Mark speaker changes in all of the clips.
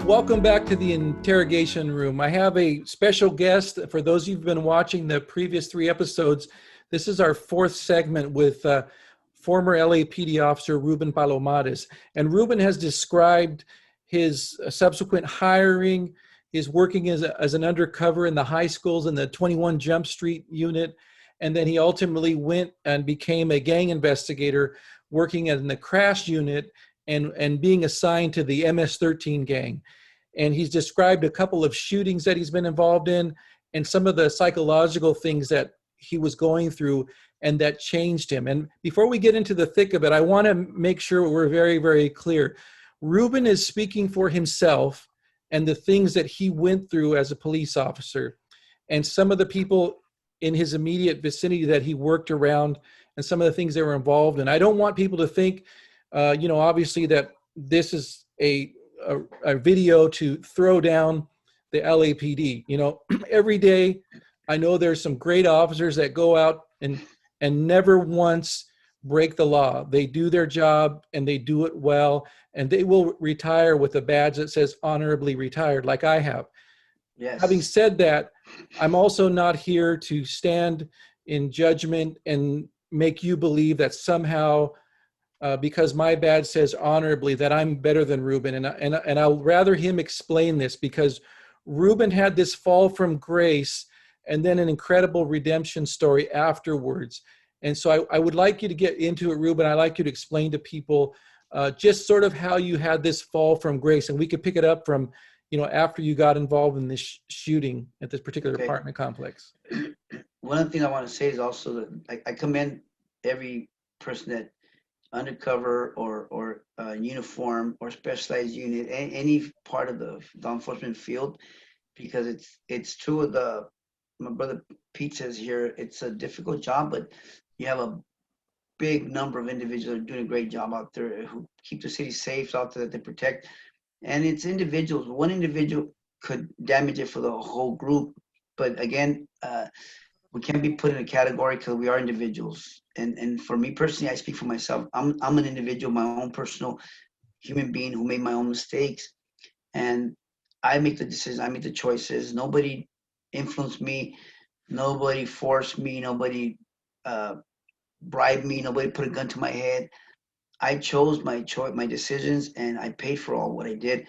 Speaker 1: Welcome back to the interrogation room. I have a special guest. For those of you who've been watching the previous 3 episodes, this is our 4th segment with former LAPD officer Ruben Palomares. And Ruben has described his subsequent hiring, his working as an undercover in the high schools in the 21 Jump Street unit. And then he ultimately went and became a gang investigator working in the crash unit and being assigned to the MS13 gang. And he's described a couple of shootings that he's been involved in and some of the psychological things that he was going through and that changed him. And before we get into the thick of it, I want to make sure we're very, very clear. Ruben is speaking for himself and the things that he went through as a police officer and some of the people in his immediate vicinity that he worked around and some of the things they were involved in. I don't want people to think, obviously that this is a video to throw down the LAPD. Every day I know there's some great officers that go out and never once break the law. They do their job and they do it well, and they will retire with a badge that says honorably retired, like I have.
Speaker 2: Yes.
Speaker 1: Having said that, I'm also not here to stand in judgment and make you believe that somehow because my badge says honorably that I'm better than Ruben. And I'll rather him explain this, because Ruben had this fall from grace and then an incredible redemption story afterwards. And so I would like you to get into it, Ruben. I'd like you to explain to people just sort of how you had this fall from grace. And we could pick it up from, after you got involved in this shooting at this particular apartment complex.
Speaker 2: One of the things I want to say is also that I commend every person that undercover or uniform or specialized unit, any part of the law enforcement field, because it's true of my brother Pete says here, it's a difficult job, but you have a big number of individuals that are doing a great job out there who keep the city safe out there that they protect. And it's individuals. One individual could damage it for the whole group. But again, we can't be put in a category because we are individuals. And for me personally, I speak for myself. I'm an individual, my own personal human being who made my own mistakes. And I make the decisions, I make the choices. Nobody influenced me. Nobody forced me. Nobody bribed me. Nobody put a gun to my head. I chose my decisions, and I paid for all what I did.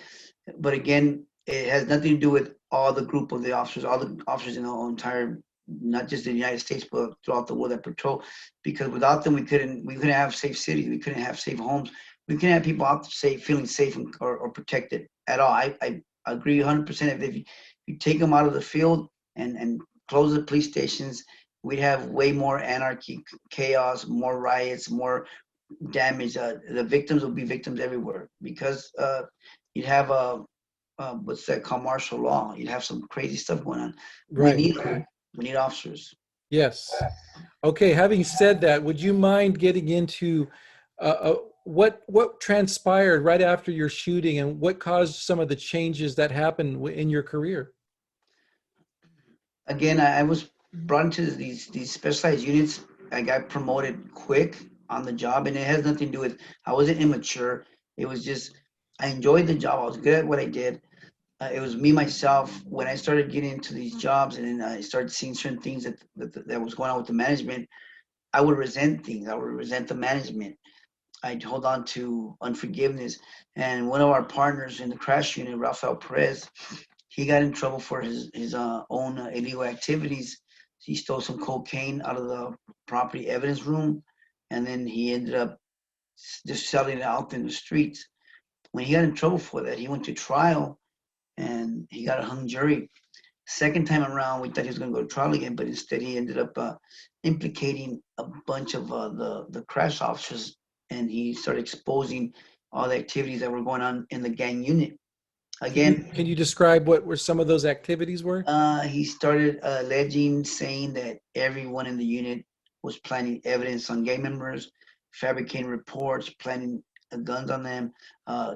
Speaker 2: But again, it has nothing to do with all the group of the officers, all the officers in the whole entire, not just in the United States, but throughout the world that patrol. Because without them, we couldn't have safe cities. We couldn't have safe homes. We couldn't have people out there feeling safe or protected at all. I agree 100%. If you take them out of the field and close the police stations, we'd have way more anarchy, chaos, more riots, more damage. The victims will be victims everywhere, because you'd have what's that called, martial law. You'd have some crazy stuff going on.
Speaker 1: Right.
Speaker 2: We need officers.
Speaker 1: Yes. Okay. Having said that, would you mind getting into what transpired right after your shooting and what caused some of the changes that happened in your career?
Speaker 2: Again, I was brought into these specialized units. I got promoted quick on the job, and it has nothing to do with I wasn't immature. It was just I enjoyed the job. I was good at what I did. It was me myself. When I started getting into these jobs, and then I started seeing certain things that was going on with the management, I would resent things. I would resent the management. I'd hold on to unforgiveness. And one of our partners in the crash unit, Rafael Perez, he got in trouble for his own illegal activities. He stole some cocaine out of the property evidence room, and then he ended up just selling it out in the streets. When he got in trouble for that, he went to trial, and he got a hung jury. Second time around, we thought he was going to go to trial again, but instead he ended up implicating a bunch of the crash officers, and he started exposing all the activities that were going on in the gang unit. Again,
Speaker 1: can you describe what were some of those activities were?
Speaker 2: He started saying that everyone in the unit was planting evidence on gang members, fabricating reports, planting guns on them,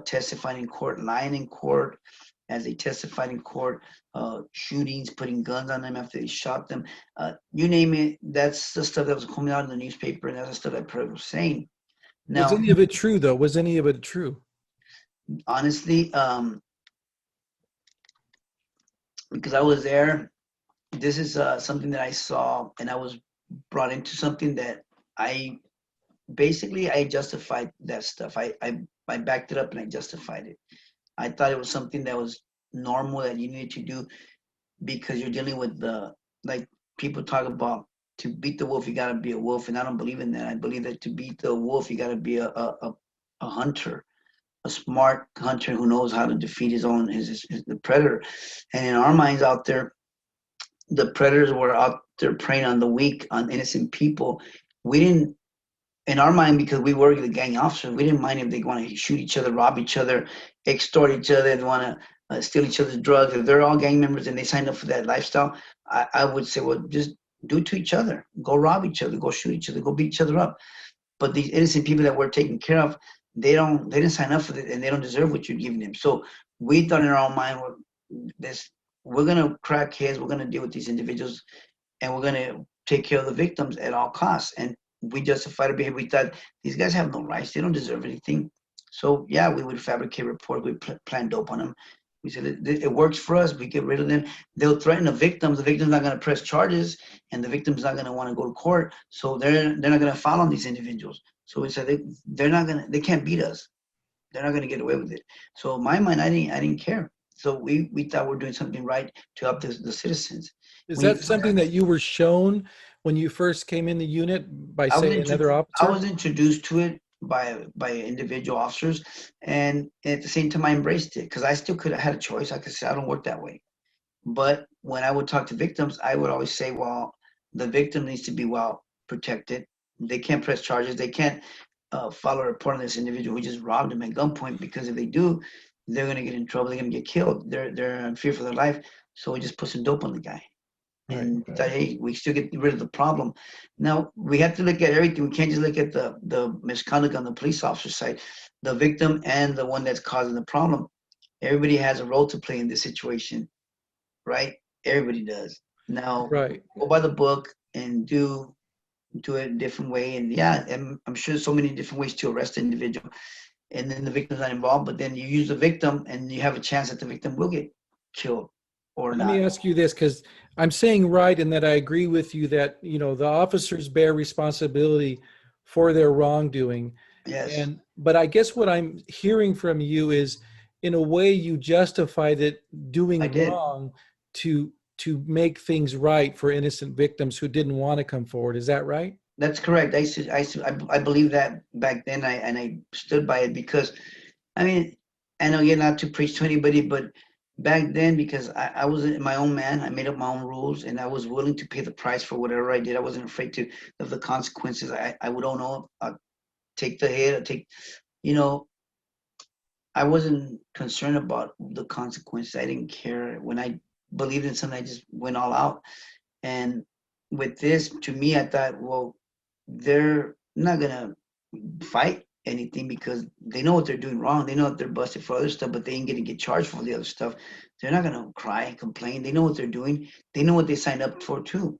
Speaker 2: testifying in court, lying in court as they testified in court, shootings, putting guns on them after they shot them. You name it, that's the stuff that was coming out in the newspaper, and that's the stuff that Perez was saying.
Speaker 1: Now, was any of it true, though? Was any of it true?
Speaker 2: Honestly, because I was there. This is something that I saw, and I was brought into something that I basically I justified that stuff. I backed it up and I justified it. I thought it was something that was normal that you needed to do because you're dealing with the, like, people talk about, to beat the wolf you got to be a wolf, and I don't believe in that. I believe that to beat the wolf you got to be a hunter, a smart hunter who knows how to defeat his own the predator. And in our minds out there, the predators were out there preying on the weak, on innocent people. We didn't, in our mind, because we were the gang officers, we didn't mind if they want to shoot each other, rob each other, extort each other, and want to steal each other's drugs. If they're all gang members and they signed up for that lifestyle, I would say, well, just do it to each other. Go rob each other, go shoot each other, go beat each other up. But these innocent people that we're taking care of, they didn't sign up for it, and they don't deserve what you're giving them. So we thought in our own mind, well, this, we're gonna crack heads, we're gonna deal with these individuals, and we're gonna take care of the victims at all costs. And we justified our behavior. We thought these guys have no rights; they don't deserve anything. So yeah, we would fabricate reports. We plan dope on them. We said it works for us. We get rid of them. They'll threaten the victims. The victim's not going to press charges, and the victim's not going to want to go to court. So they're not going to file on these individuals. So we said they're not going to. They can't beat us. They're not going to get away with it. So in my mind, I didn't care. So we thought we're doing something right to help the citizens.
Speaker 1: Is
Speaker 2: When
Speaker 1: that
Speaker 2: you,
Speaker 1: something that you were shown when you first came in the unit by,
Speaker 2: I was
Speaker 1: say, another
Speaker 2: I
Speaker 1: officer?
Speaker 2: was introduced to it by individual officers, and at the same time I embraced it because I still could have had a choice. I could say I don't work that way. But when I would talk to victims, I would always say, well, the victim needs to be well protected. They can't press charges. They can't file a report on this individual who just robbed them at gunpoint, because if they do, they're gonna get in trouble. They're gonna get killed. They're in fear for their life. So we just put some dope on the guy,
Speaker 1: Right.
Speaker 2: and thought, hey, we still get rid of the problem. Now we have to look at everything. We can't just look at the misconduct on the police officer side, the victim and the one that's causing the problem. Everybody has a role to play in this situation, right? Everybody does. Now
Speaker 1: Right.
Speaker 2: go by the book and do it a different way. And yeah, and I'm sure there's so many different ways to arrest an individual, and then the victim's not involved, but then you use the victim and you have a chance that the victim will get killed or
Speaker 1: Let me
Speaker 2: not.
Speaker 1: ask you this, because I'm saying right in that I agree with you that, the officers bear responsibility for their wrongdoing.
Speaker 2: Yes,
Speaker 1: But I guess what I'm hearing from you is, in a way, you justified it
Speaker 2: I
Speaker 1: doing
Speaker 2: did.
Speaker 1: wrong to make things right for innocent victims who didn't want to come forward. Is that right?
Speaker 2: That's correct. I believe that back then. I stood by it because, I mean, I know you're not to preach to anybody, but back then, because I was my own man, I made up my own rules, and I was willing to pay the price for whatever I did. I wasn't afraid of the consequences. I would own all, I'd take the hit, you know, I wasn't concerned about the consequences. I didn't care. When I believed in something, I just went all out. And with this, to me, I thought, well, they're not gonna fight anything because they know what they're doing wrong. They know that they're busted for other stuff, but they ain't gonna get charged for the other stuff. They're not gonna cry and complain. They know what they're doing. They know what they signed up for too.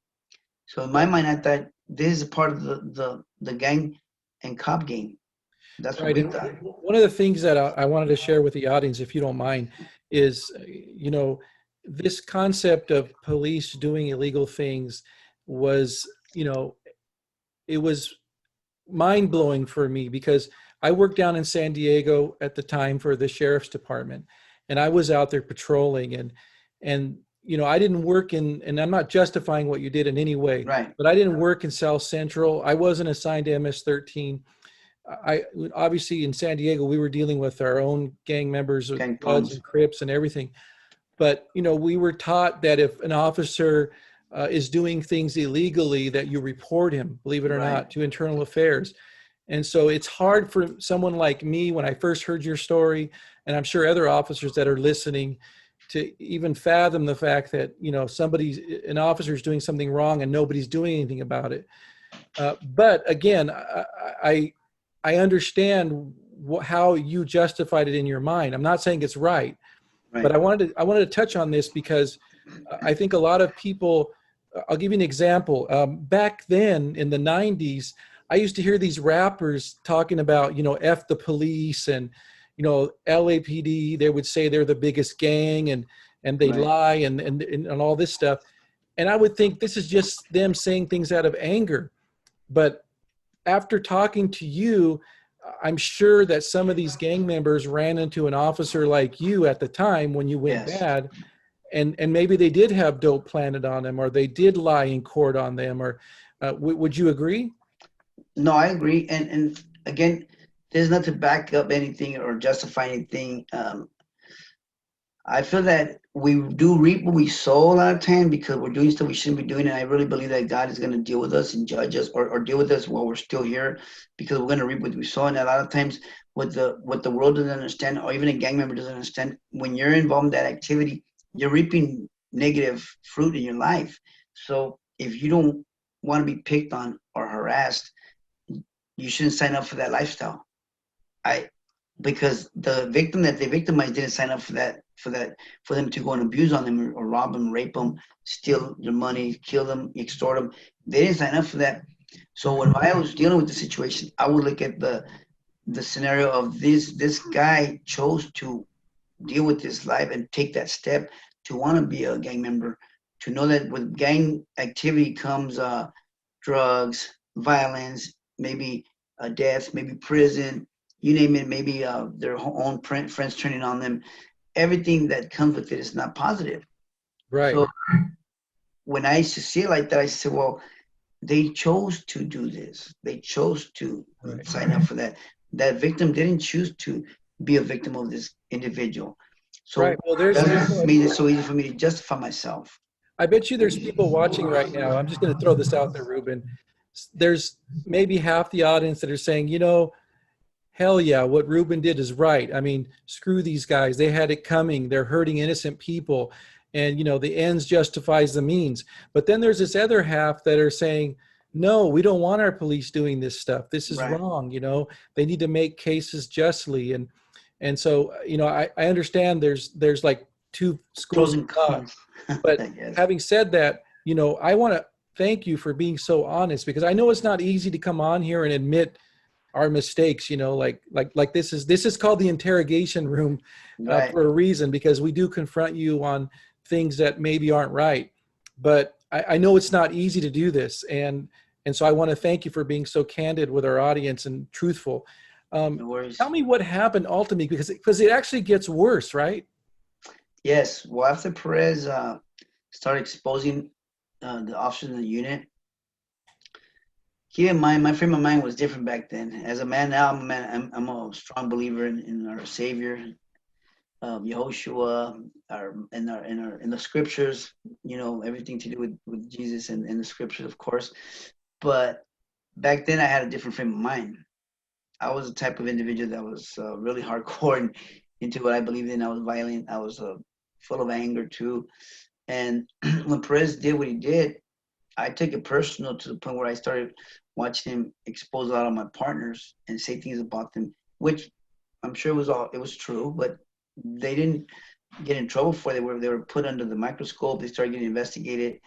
Speaker 2: So in my mind, I thought this is a part of the gang and cop game. That's what
Speaker 1: Right.
Speaker 2: we
Speaker 1: And
Speaker 2: thought.
Speaker 1: one of the things that I wanted to share with the audience, if you don't mind, is, this concept of police doing illegal things was, it was mind blowing for me, because I worked down in San Diego at the time for the sheriff's department, and I was out there patrolling, and I didn't work and I'm not justifying what you did in any way,
Speaker 2: Right.
Speaker 1: but I didn't work in South Central. I wasn't assigned to MS-13. I obviously in San Diego we were dealing with our own gang members with
Speaker 2: Gang
Speaker 1: Bloods
Speaker 2: problems.
Speaker 1: and Crips and everything. But we were taught that if an officer is doing things illegally, that you report him, believe it or
Speaker 2: Right.
Speaker 1: not, to internal affairs. And so it's hard for someone like me, when I first heard your story, and I'm sure other officers that are listening, to even fathom the fact that an officer is doing something wrong and nobody's doing anything about it. But again, I understand how you justified it in your mind. I'm not saying it's right, but
Speaker 2: Right.
Speaker 1: I wanted to touch on this because I think a lot of people. I'll give you an example. Back then in the '90s, I used to hear these rappers talking about, F the police and, LAPD. They would say they're the biggest gang, and they
Speaker 2: Right.
Speaker 1: lie and all this stuff. And I would think this is just them saying things out of anger. But after talking to you, I'm sure that some of these gang members ran into an officer like you at the time when you went
Speaker 2: Yes.
Speaker 1: bad, and maybe they did have dope planted on them, or they did lie in court on them, or would you agree?
Speaker 2: No, I agree. And again, there's not to back up anything or justify anything. I feel that we do reap what we sow a lot of time because we're doing stuff we shouldn't be doing. And I really believe that God is going to deal with us and judge us, or deal with us while we're still here, because we're going to reap what we sow. And a lot of times what the world doesn't understand, or even a gang member doesn't understand, when you're involved in that activity, you're reaping negative fruit in your life. So if you don't want to be picked on or harassed, you shouldn't sign up for that lifestyle. I Because the victim that they victimized didn't sign up for them to go and abuse on them, or rob them, rape them, steal their money, kill them, extort them. They didn't sign up for that. So when I was dealing with the situation, I would look at the scenario of this guy chose to deal with this life and take that step to want to be a gang member, to know that with gang activity comes drugs, violence, maybe death, maybe prison, you name it, maybe their own friends turning on them. Everything that comes with it is not positive.
Speaker 1: Right.
Speaker 2: So when I used to see it like that, I said, well, they chose to do this. They chose to
Speaker 1: Right.
Speaker 2: sign up for that. That victim didn't choose to be a victim of this individual. So
Speaker 1: Right. Well, there's
Speaker 2: that
Speaker 1: people.
Speaker 2: made it so easy for me to justify myself.
Speaker 1: I bet you there's people watching right now. I'm just going to throw this out there, Ruben. There's maybe half the audience that are saying, hell yeah, what Ruben did is right. I mean, screw these guys. They had it coming. They're hurting innocent people. And, the ends justifies the means. But then there's this other half that are saying, no, we don't want our police doing this stuff. This is
Speaker 2: Right.
Speaker 1: wrong. They need to make cases justly. And so, I understand there's like two schools
Speaker 2: Pros
Speaker 1: of
Speaker 2: and
Speaker 1: thought.
Speaker 2: cons.
Speaker 1: But
Speaker 2: Yes.
Speaker 1: having said that, I want to thank you for being so honest, because I know it's not easy to come on here and admit our mistakes. Like this is called the interrogation room
Speaker 2: Right.
Speaker 1: for a reason, because we do confront you on things that maybe aren't right. But I know it's not easy to do this, and so I want to thank you for being so candid with our audience and truthful.
Speaker 2: No worries.
Speaker 1: Tell me what happened ultimately, because it actually gets worse, right?
Speaker 2: Yes. Well, after Perez started exposing the officers in the unit, keep in mind, my frame of mind was different back then. As a man now, I'm a man. I'm a strong believer in our Savior, Yehoshua, in the scriptures. Everything to do with Jesus and the scriptures, of course. But back then, I had a different frame of mind. I was the type of individual that was really hardcore and into what I believed in. I was violent. I was full of anger too. And when Perez did what he did, I took it personal to the point where I started watching him expose a lot of my partners and say things about them, which I'm sure it was true, but they didn't get in trouble for it. They were put under the microscope. They started getting investigated,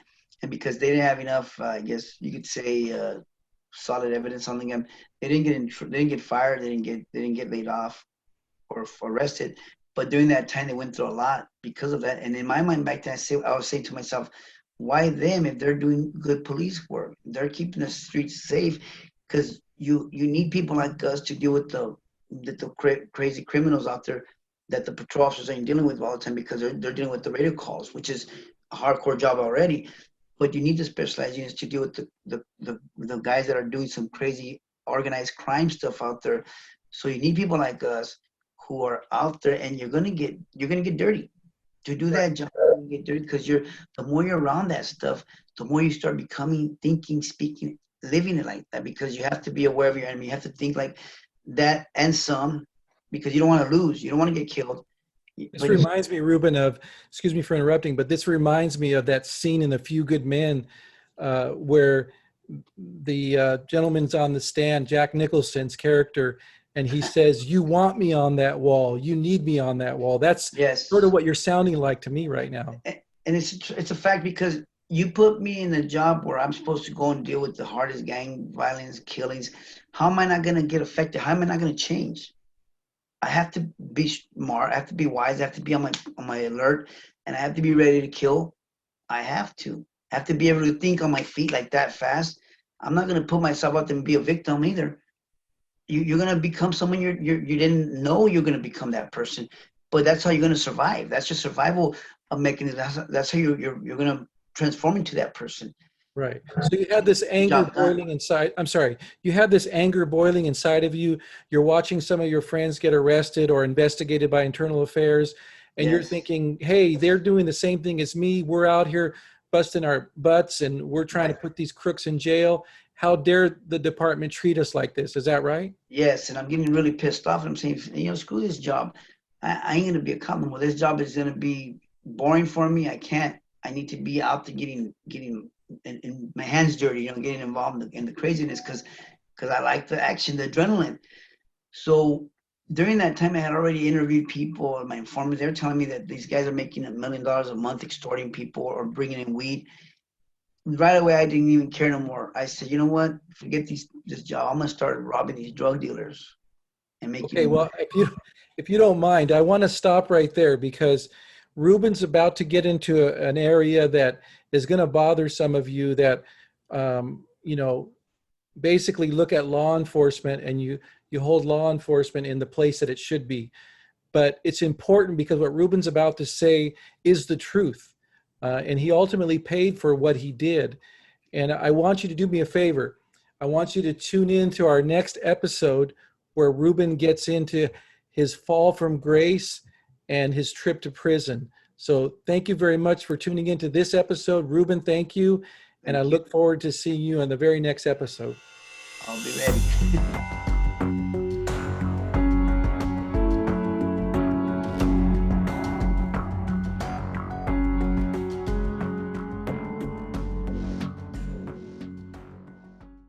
Speaker 2: and because they didn't have enough, I guess you could say, solid evidence on them, they didn't get fired. They didn't get laid off or arrested. But during that time, they went through a lot because of that. And in my mind back then, I was saying to myself, why them if they're doing good police work? They're keeping the streets safe, because you need people like us to deal with the crazy criminals out there that the patrol officers ain't dealing with all the time, because they're dealing with the radio calls, which is a hardcore job already. But you need the specialized units to deal with the guys that are doing some crazy organized crime stuff out there. So you need people like us who are out there, and you're gonna get dirty to do
Speaker 1: Right.
Speaker 2: that job. You get dirty because the more you're around that stuff, the more you start becoming, thinking, speaking, living it like that, because you have to be aware of your enemy. You have to think like that and some, because you don't want to lose. You don't want to get killed.
Speaker 1: This
Speaker 2: But you,
Speaker 1: reminds me, Ruben, of, excuse me for interrupting, but this reminds me of that scene in A Few Good Men where the gentleman's on the stand, Jack Nicholson's character, and he says, "You want me on that wall. You need me on that wall." That's sort of
Speaker 2: yes.
Speaker 1: what you're sounding like to me right now.
Speaker 2: And it's a fact, because you put me in a job where I'm supposed to go and deal with the hardest gang violence, killings. How am I not gonna get affected? How am I not gonna change? I have to be smart. I have to be wise. I have to be on my alert, and I have to be ready to kill, I have to. I have to be able to think on my feet like that fast. I'm not going to put myself out there and be a victim either. You're going to become someone you didn't know you're going to become that person, but that's how you're going to survive. That's your survival mechanism. That's how you're going to transform into that person.
Speaker 1: Right. So you had this anger boiling inside. I'm sorry. You had this anger boiling inside of you. You're watching some of your friends get arrested or investigated by internal affairs, and you're thinking, hey, they're doing the same thing as me. We're out here busting our butts and we're trying to put these crooks in jail. How dare the department treat us like this? Is that right?
Speaker 2: Yes. And I'm getting really pissed off. And I'm saying, screw this job. I ain't going to be a cop anymore. This job is going to be boring for me. I need to be out to getting in my hands dirty, getting involved in the craziness because I like the action, the adrenaline. So during that time, I had already interviewed people, and my informants, they were telling me that these guys are making $1 million a month extorting people or bringing in weed. Right away, I didn't even care no more. I said, you know what? Forget this job. I'm going to start robbing these drug dealers and making
Speaker 1: Okay, well, if you don't mind, I want to stop right there because Ruben's about to get into an area that is going to bother some of you that, basically look at law enforcement and you hold law enforcement in the place that it should be. But it's important because what Ruben's about to say is the truth. And he ultimately paid for what he did. And I want you to do me a favor. I want you to tune in to our next episode where Ruben gets into his fall from grace and his trip to prison. So thank you very much for tuning into this episode. Ruben, thank you. And I look forward to seeing you on the very next episode.
Speaker 2: I'll be ready.